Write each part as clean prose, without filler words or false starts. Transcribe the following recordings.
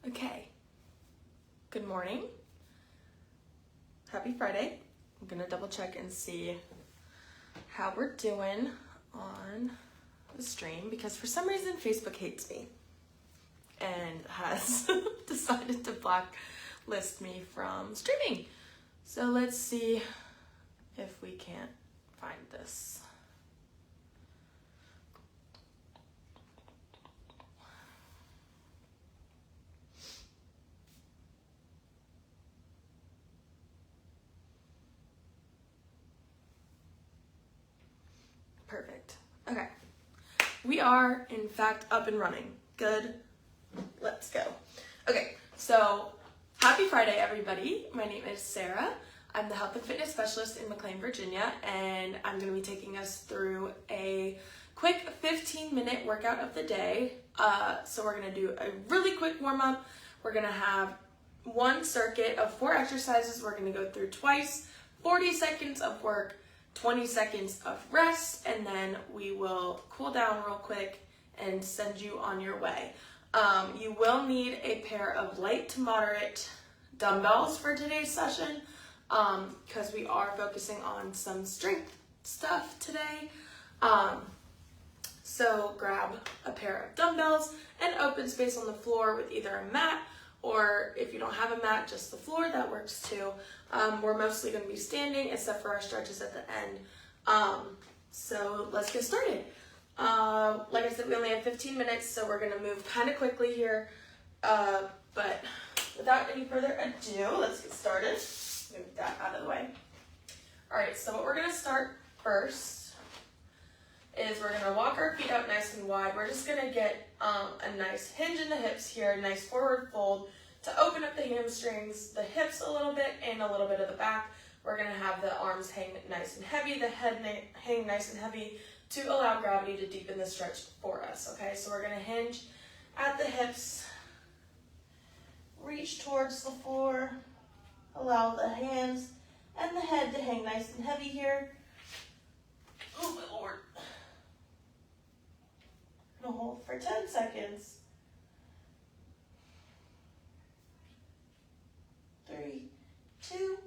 Okay, good morning. Happy Friday. I'm gonna double check and see how we're doing on the stream because for some reason Facebook hates me and has decided to blacklist me from streaming. So let's see if we can't find this. Perfect. Okay. We are, in fact, up and running. Good. Let's go. Okay, so happy Friday, everybody. My name is Sarah. I'm the health and fitness specialist in McLean, Virginia, and I'm going to be taking us through a quick 15-minute workout of the day. So we're going to do a really quick warm-up. We're going to have one circuit of 4 exercises. We're going to go through twice, 40 seconds of work, 20 seconds of rest, and then we will cool down real quick and send you on your way. You will need a pair of light to moderate dumbbells for today's session because we are focusing on some strength stuff today. So grab a pair of dumbbells and open space on the floor with either a mat or if you don't have a mat, just the floor, that works too. We're mostly going to be standing except for our stretches at the end. So let's get started. Like I said, we only have 15 minutes, so we're going to move kind of quickly here. But without any further ado, let's get started. Move that out of the way. All right, so what we're going to start first is we're going to walk our feet out nice and wide. We're just going to get a nice hinge in the hips here, a nice forward fold to open up the hamstrings, the hips a little bit, and a little bit of the back. We're going to have the arms hang nice and heavy, the head hang nice and heavy to allow gravity to deepen the stretch for us, okay? So we're going to hinge at the hips, reach towards the floor, allow the hands and the head to hang nice and heavy here. Oh my Lord. I'm gonna hold for 10 seconds. 3, 2,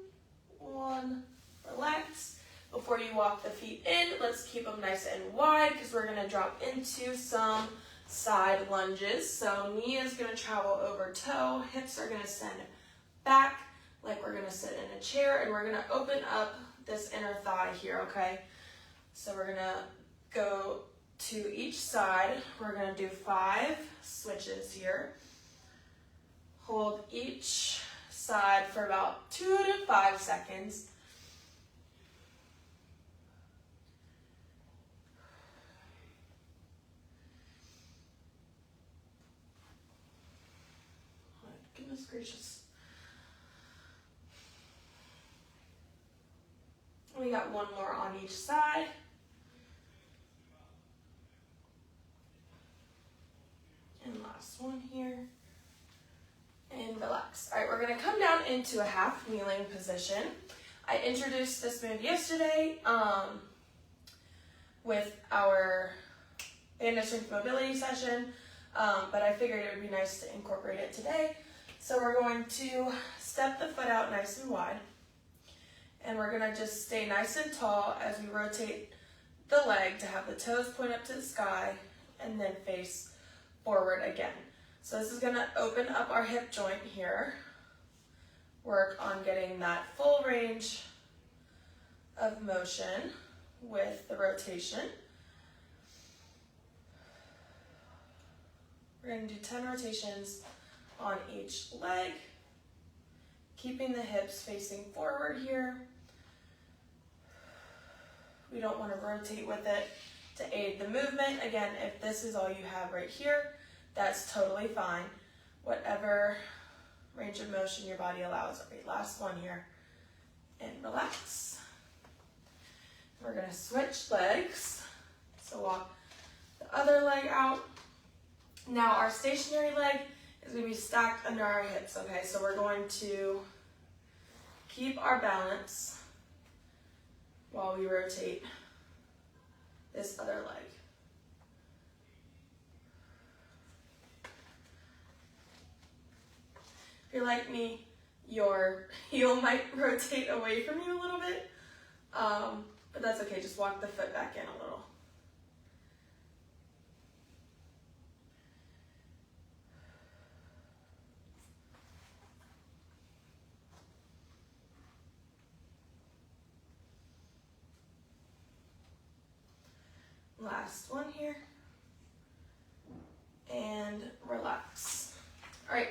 1, relax. Before you walk the feet in, let's keep them nice and wide because we're gonna drop into some side lunges. So knee is gonna travel over toe, hips are gonna send back like we're gonna sit in a chair, and we're gonna open up this inner thigh here, okay? So we're gonna go to each side. We're gonna do 5 switches here. Hold each side for about 2 to 5 seconds. Oh, goodness gracious. We got one more on each side. And last one here. And relax. All right, we're gonna come down into a half kneeling position. I introduced this move yesterday with our band strength mobility session, but I figured it would be nice to incorporate it today. So we're going to step the foot out nice and wide. And we're gonna just stay nice and tall as we rotate the leg to have the toes point up to the sky and then face forward again. So this is gonna open up our hip joint here. Work on getting that full range of motion with the rotation. We're gonna do 10 rotations on each leg, keeping the hips facing forward here. We don't want to rotate with it to aid the movement. Again, if this is all you have right here, that's totally fine. Whatever range of motion your body allows. All right, last one here. And relax. We're gonna switch legs. So walk the other leg out. Now our stationary leg is gonna be stacked under our hips, okay? So we're going to keep our balance while we rotate this other leg. If you're like me, your heel might rotate away from you a little bit, but that's okay. Just walk the foot back in a little. Last one here. And relax. All right,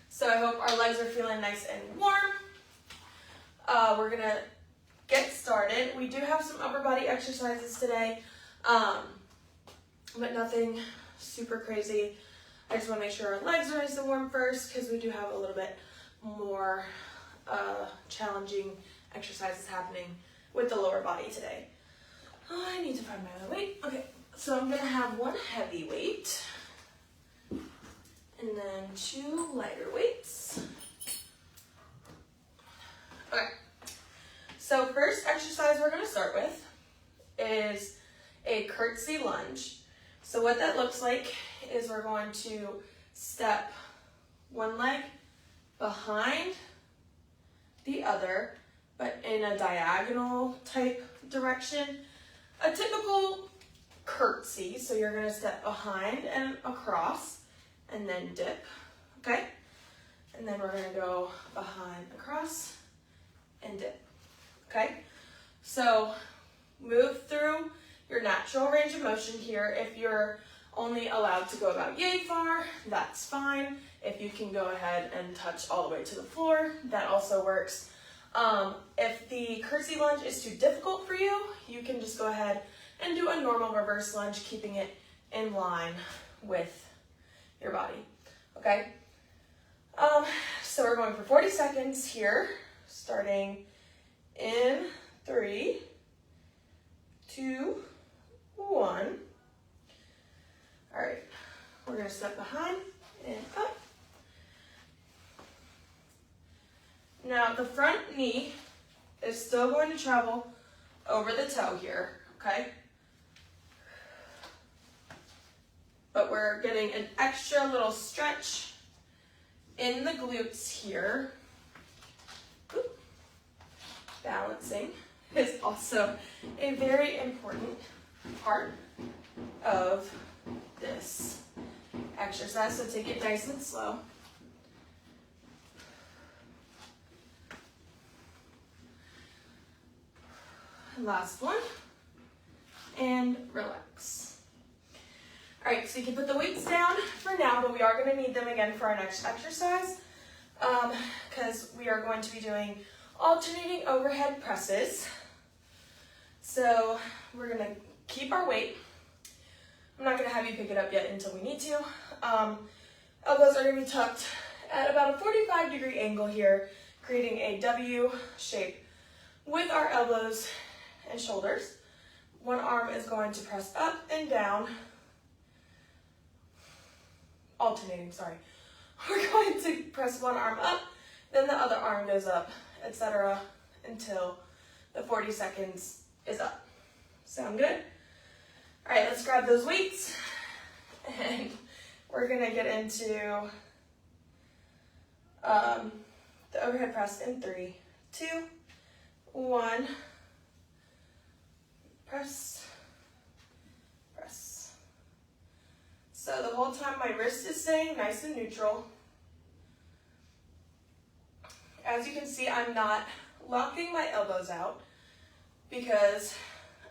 so I hope our legs are feeling nice and warm. We're gonna get started. We do have some upper body exercises today, but nothing super crazy. I just wanna make sure our legs are nice and warm first because we do have a little bit more challenging exercises happening with the lower body today. Oh, I need to find my other weight. Okay, so I'm gonna have one heavy weight and then 2 lighter weights. Okay, so first exercise we're gonna start with is a curtsy lunge. So what that looks like is we're going to step one leg behind the other, but in a diagonal type direction. A typical curtsy, so you're gonna step behind and across and then dip, okay? And then we're gonna go behind, across, and dip, okay? So move through your natural range of motion here. If you're only allowed to go about yay far, that's fine. If you can go ahead and touch all the way to the floor, that also works. If the curtsy lunge is too difficult for you, you can just go ahead and do a normal reverse lunge, keeping it in line with your body, okay? So we're going for 40 seconds here, starting in 3, 2, 1. All right, we're gonna step behind and up. Now the front knee is still going to travel over the toe here, okay? But we're getting an extra little stretch in the glutes here. Oop. Balancing is also a very important part of this exercise, so take it nice and slow. Last one, and relax. All right, so you can put the weights down for now, but we are going to need them again for our next exercise because we are going to be doing alternating overhead presses. So we're going to keep our weight. I'm not going to have you pick it up yet until we need to. Elbows are going to be tucked at about a 45-degree angle here, creating a W shape with our elbows and shoulders. One arm is going to press up and down, alternating, sorry. We're going to press one arm up, then the other arm goes up, etc. until the 40 seconds is up. Sound good? All right, let's grab those weights and we're gonna get into the overhead press in 3, 2, 1. Press, press. So the whole time my wrist is staying nice and neutral. As you can see, I'm not locking my elbows out because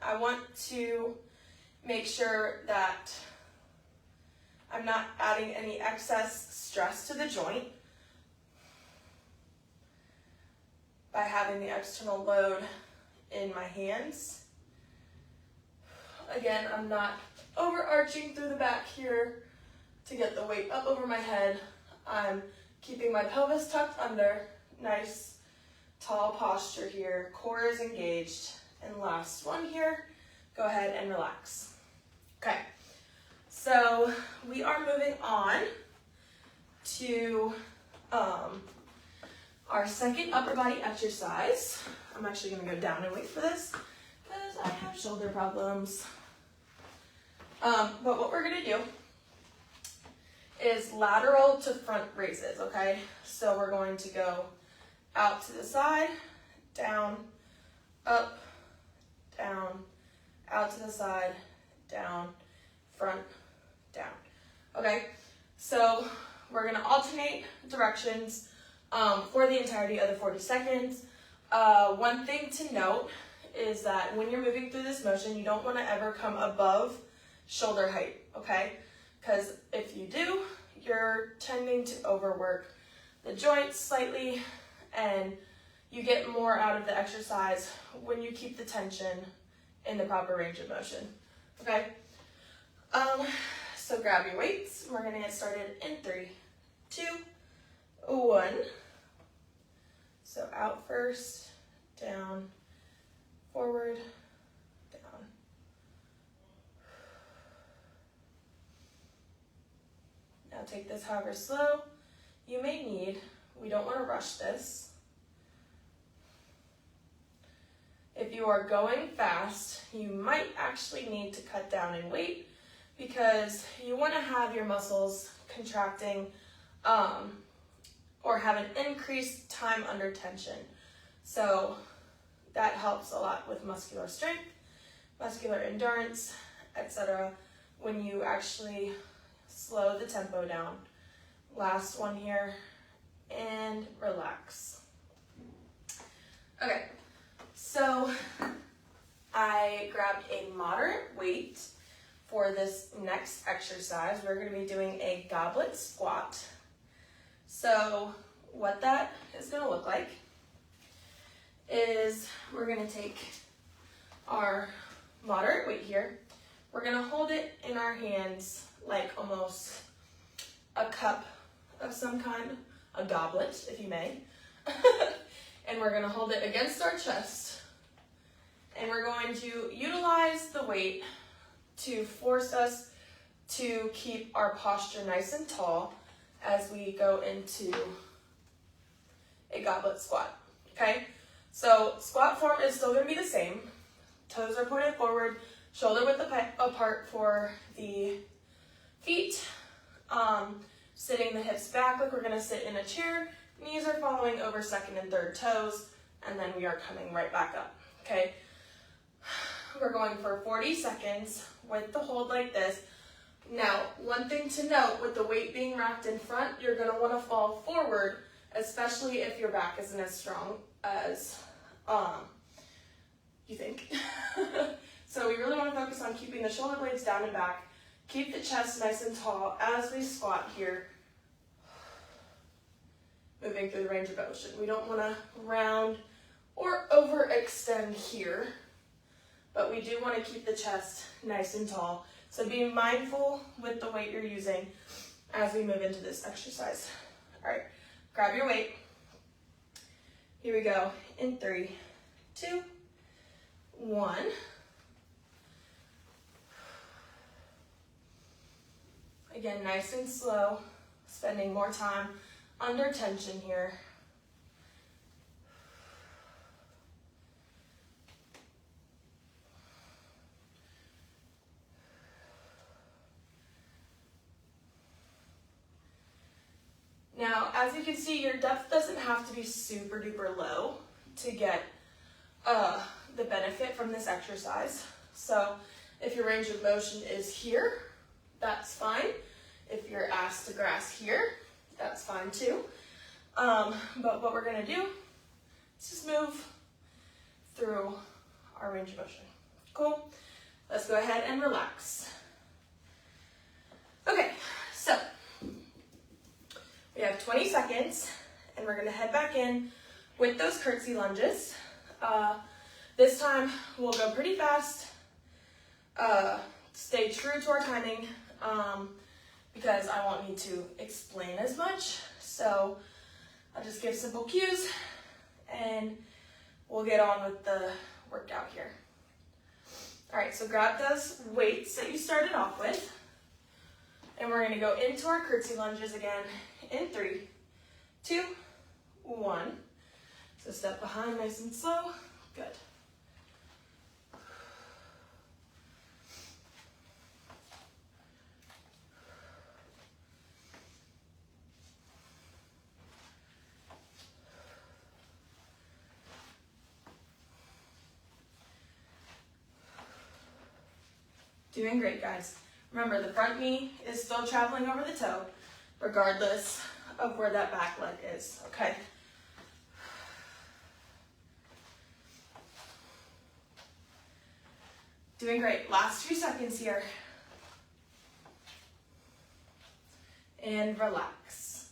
I want to make sure that I'm not adding any excess stress to the joint by having the external load in my hands. Again, I'm not overarching through the back here to get the weight up over my head. I'm keeping my pelvis tucked under, nice tall posture here, core is engaged. And last one here, go ahead and relax. Okay, so we are moving on to our second upper body exercise. I'm actually gonna go down and wait for this because I have shoulder problems. But what we're gonna do is lateral to front raises, okay? So we're going to go out to the side, down, up, down, out to the side, down, front, down. Okay, so we're gonna alternate directions for the entirety of the 40 seconds. One thing to note is that when you're moving through this motion, you don't wanna ever come above shoulder height, okay? Because if you do, you're tending to overwork the joints slightly, and you get more out of the exercise when you keep the tension in the proper range of motion, okay? So grab your weights. We're gonna get started in 3, 2, 1. So out first, down, forward, down. Now take this however slow you may need. We don't want to rush this. If you are going fast, you might actually need to cut down in weight because you want to have your muscles contracting or have an increased time under tension. So that helps a lot with muscular strength, muscular endurance, etc. when you actually slow the tempo down. Last one here, and relax. Okay, so I grabbed a moderate weight for this next exercise. We're going to be doing a goblet squat. So what that is going to look like is we're going to take our moderate weight here. We're going to hold it in our hands like almost a cup of some kind, a goblet, if you may. And we're going to hold it against our chest. And we're going to utilize the weight to force us to keep our posture nice and tall as we go into a goblet squat, okay? So squat form is still going to be the same. Toes are pointed forward, shoulder width apart for the feet. Sitting the hips back like we're going to sit in a chair. Knees are following over second and third toes, and then we are coming right back up, okay? We're going for 40 seconds with the hold like this. Now, one thing to note, with the weight being racked in front, you're going to want to fall forward, especially if your back isn't as strong as you think. So we really want to focus on keeping the shoulder blades down and back. Keep the chest nice and tall as we squat here, moving through the range of motion. We don't want to round or overextend here, but we do want to keep the chest nice and tall. So be mindful with the weight you're using as we move into this exercise. All right, grab your weight. Here we go in 3, 2, 1. Again, nice and slow, spending more time under tension here. Now, as you can see, your depth doesn't have to be super duper low to get the benefit from this exercise. So if your range of motion is here, that's fine. If you're ass to grass here, that's fine too. But what we're gonna do is just move through our range of motion. Cool? Let's go ahead and relax. Okay, so we have 20 seconds and we're gonna head back in with those curtsy lunges. This time we'll go pretty fast. Stay true to our timing because I won't need to explain as much. So I'll just give simple cues and we'll get on with the workout here. All right, so grab those weights that you started off with and we're gonna go into our curtsy lunges again in 3, 2, 1. So step behind nice and slow. Good. Doing great, guys. Remember, the front knee is still traveling over the toe, regardless of where that back leg is, okay? Doing great. Last few seconds here. And relax.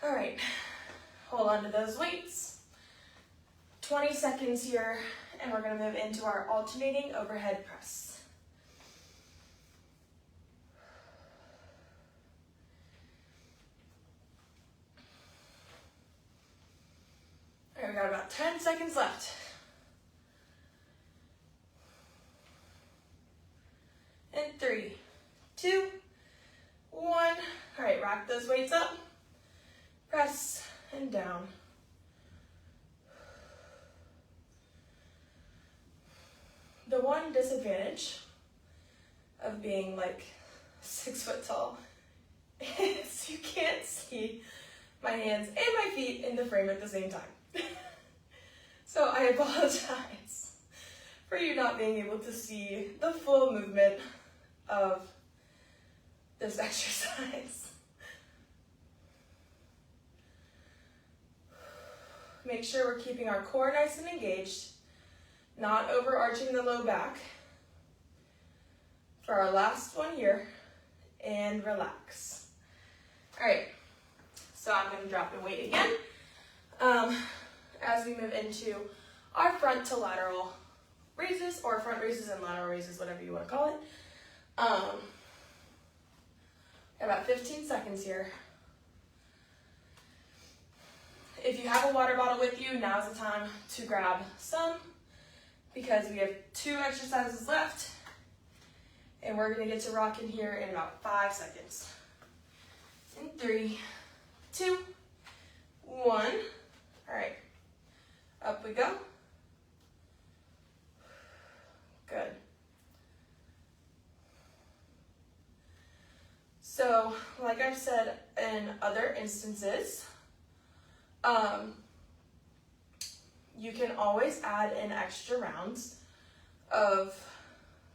All right, hold on to those weights. 20 seconds here, and we're gonna move into our alternating overhead press. All right, we got about 10 seconds left. And 3, 2, 1. All right, rack those weights up, press, and down. The one disadvantage of being like 6 foot tall is you can't see my hands and my feet in the frame at the same time. So I apologize for you not being able to see the full movement of this exercise. Make sure we're keeping our core nice and engaged, not overarching the low back. For our last one here, and relax. All right, so I'm gonna drop the weight again as we move into our front to lateral raises, or front raises and lateral raises, whatever you wanna call it. About 15 seconds here. If you have a water bottle with you, now's the time to grab some, because we have 2 exercises left, and we're gonna get to rocking here in about 5 seconds. In 3, 2, 1. All right, up we go. Good. So, like I've said in other instances, you can always add in extra rounds of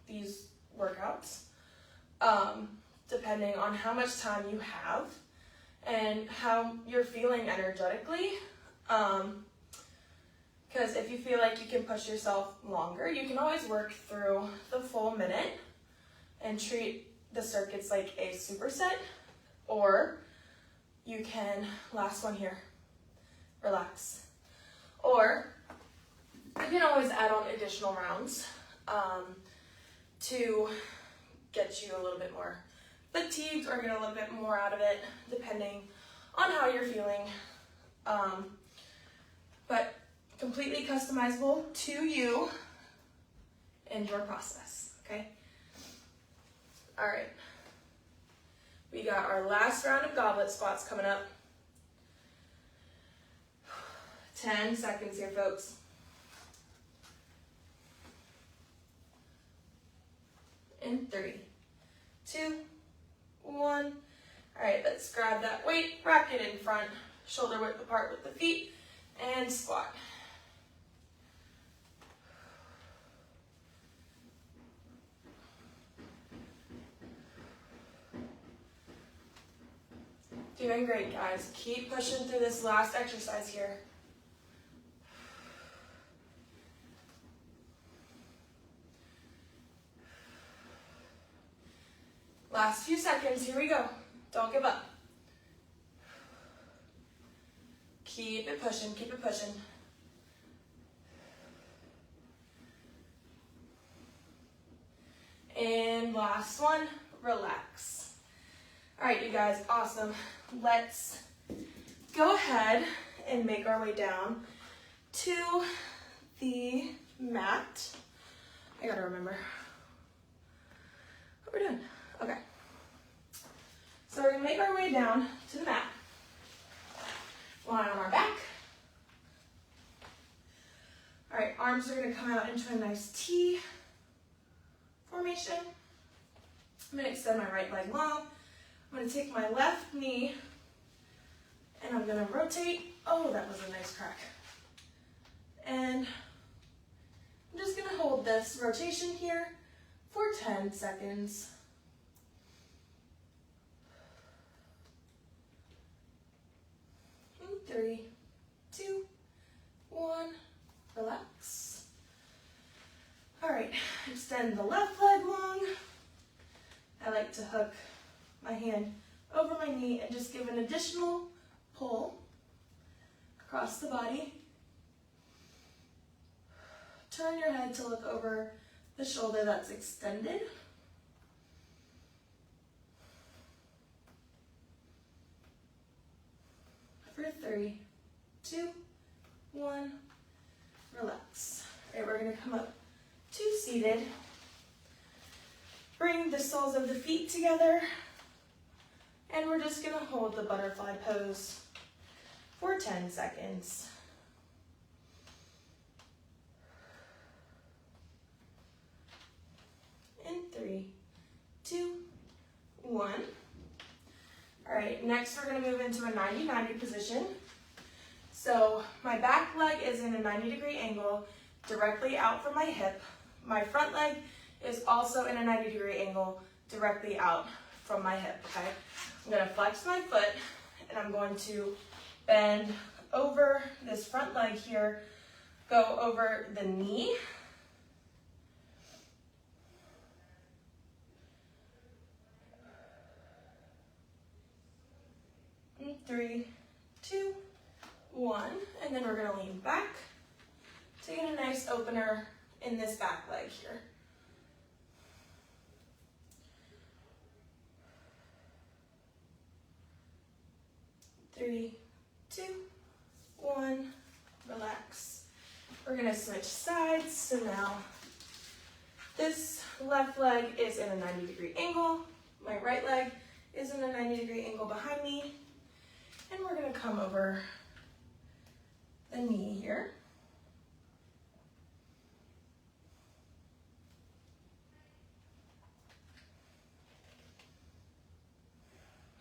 these workouts, depending on how much time you have and how you're feeling energetically. Because if you feel like you can push yourself longer, you can always work through the full minute and treat the circuits like a superset, or you can, last one here, relax. Or you can always add on additional rounds to get you a little bit more fatigued or get a little bit more out of it, depending on how you're feeling. But completely customizable to you and your process, okay? All right, we got our last round of goblet squats coming up. 10 seconds here, folks. In 3, 2, 1. All right, let's grab that weight, rack it in front, shoulder width apart with the feet, and squat. Doing great, guys. Keep pushing through this last exercise here. Last few seconds, here we go. Don't give up. Keep it pushing, keep it pushing. And last one, relax. All right, you guys, awesome. Let's go ahead and make our way down to the mat. I gotta remember what we're doing. Okay. So we're gonna make our way down to the mat. Lie on our back. All right, arms are gonna come out into a nice T formation. I'm gonna extend my right leg long. I'm gonna take my left knee and I'm gonna rotate. Oh, that was a nice crack. And I'm just gonna hold this rotation here for 10 seconds. In 3, 2, 1, relax. All right, extend the left leg long. I like to hook my hand over my knee and just give an additional pull across the body. Turn your head to look over the shoulder that's extended. For 3, 2, 1, relax. All right, we're gonna come up to seated. Bring the soles of the feet together, and we're just gonna hold the butterfly pose for 10 seconds. In 3, 2, 1. All right, next we're gonna move into a 90-90 position. So my back leg is in a 90-degree angle directly out from my hip. My front leg is also in a 90-degree angle directly out from my hip, okay? I'm gonna flex my foot and I'm going to bend over this front leg here, go over the knee. In 3, 2, 1, and then we're gonna lean back to get a nice opener in this back leg here. 3, 2, 1, relax. We're gonna switch sides, so now this left leg is in a 90-degree angle, my right leg is in a 90-degree angle behind me, and we're gonna come over the knee here.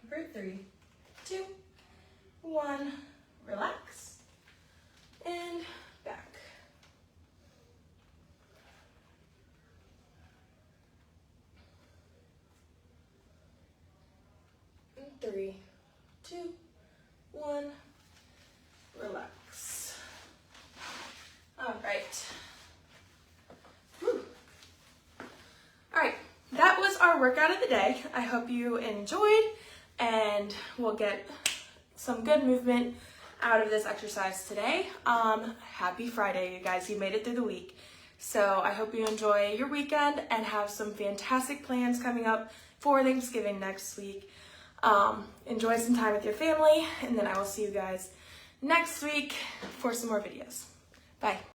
For 3, 2, 1, relax, and back. In 3, 2, 1, relax. All right. Whew. All right, that was our workout of the day. I hope you enjoyed, and we'll get some good movement out of this exercise today. Happy Friday, you guys. You made it through the week. So I hope you enjoy your weekend and have some fantastic plans coming up for Thanksgiving next week. Enjoy some time with your family, and then I will see you guys next week for some more videos. Bye.